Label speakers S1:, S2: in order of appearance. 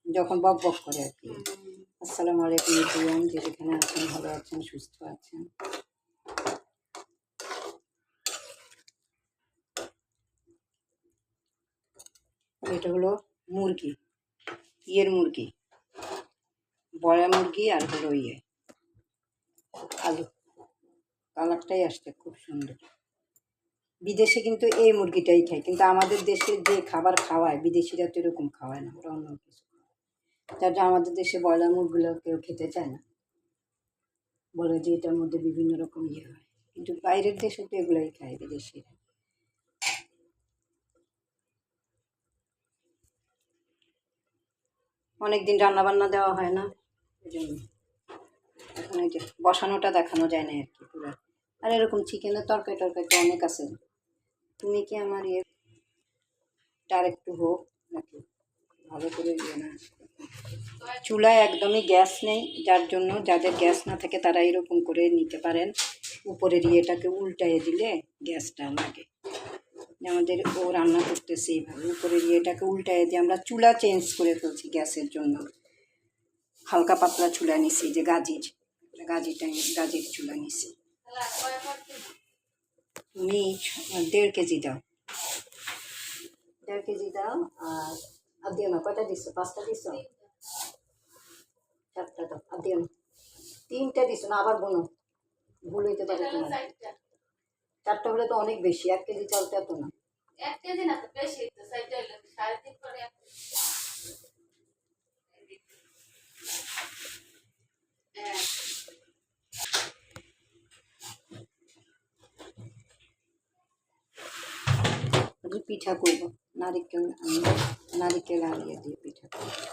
S1: যখন বক বক করে আর কি। আসসালামু আলাইকুম এভরিওয়ান, যে যেখানে আছেন ভালো আছেন সুস্থ আছেন। এটা হলো মুরগি, মুরগি, বড়া মুরগি, আর হলো আলু। কালারটাই আসছে খুব সুন্দর। বিদেশে কিন্তু এই মুরগিটাই খায়, কিন্তু আমাদের দেশে যে খাবার খাওয়ায় বিদেশিরা তো এরকম খাওয়ায় না, ওরা অন্য কিছু খাওয়ায়। যার জন্য আমাদের দেশে ব্রয়লার মুরগিগুলো কেউ খেতে চায় না, বলে যে এটার মধ্যে বিভিন্ন রকম হয়, কিন্তু বাইরের দেশে তো এগুলাই খায় বিদেশিরা। অনেকদিন রান্নাবান্না দেওয়া হয় না, এই জন্য এখন এই যে বসানোটা দেখানো যায় না আর কি পুরো। আর এরকম চিকেনের তরকারি টরকারি তো অনেক আছে। তুমি কি আমার আর একটু হোক নাকি ভালো করে না। চুলায় একদমই গ্যাস নেই, যার জন্য যাদের গ্যাস না থাকে তারা এরকম করে নিতে পারেন। উপরের ইয়েটাকে উল্টাইয়ে দিলে গ্যাসটা লাগে। আমাদের ও রান্না করতেছে এইভাবে, উপরের ইয়েটাকে উল্টাইয়ে দিয়ে আমরা চুলা চেঞ্জ করে ফেলছি গ্যাসের জন্য। হালকা পাতলা চুলা নিছি, যে গাজির চুলা নিছি। তুমি 1.5 কেজি দাও, 1.5 কেজি দাও। আর দিও না, কয়টা দিছো? 5টা দিছো? 4টা দাও। আর দিও না, 3টা দিছো না, আবার বোনো, ভুল হইতে পারে তোমার। 4টা হলে তো অনেক বেশি, 1 কেজি চালটা এত না।
S2: 1 কেজি না তো বেশি, তো 4টা হলে 3.5 করে।
S1: পিঠা করবো, নারিকেল আলিয়ে দিয়ে পিঠা করবো।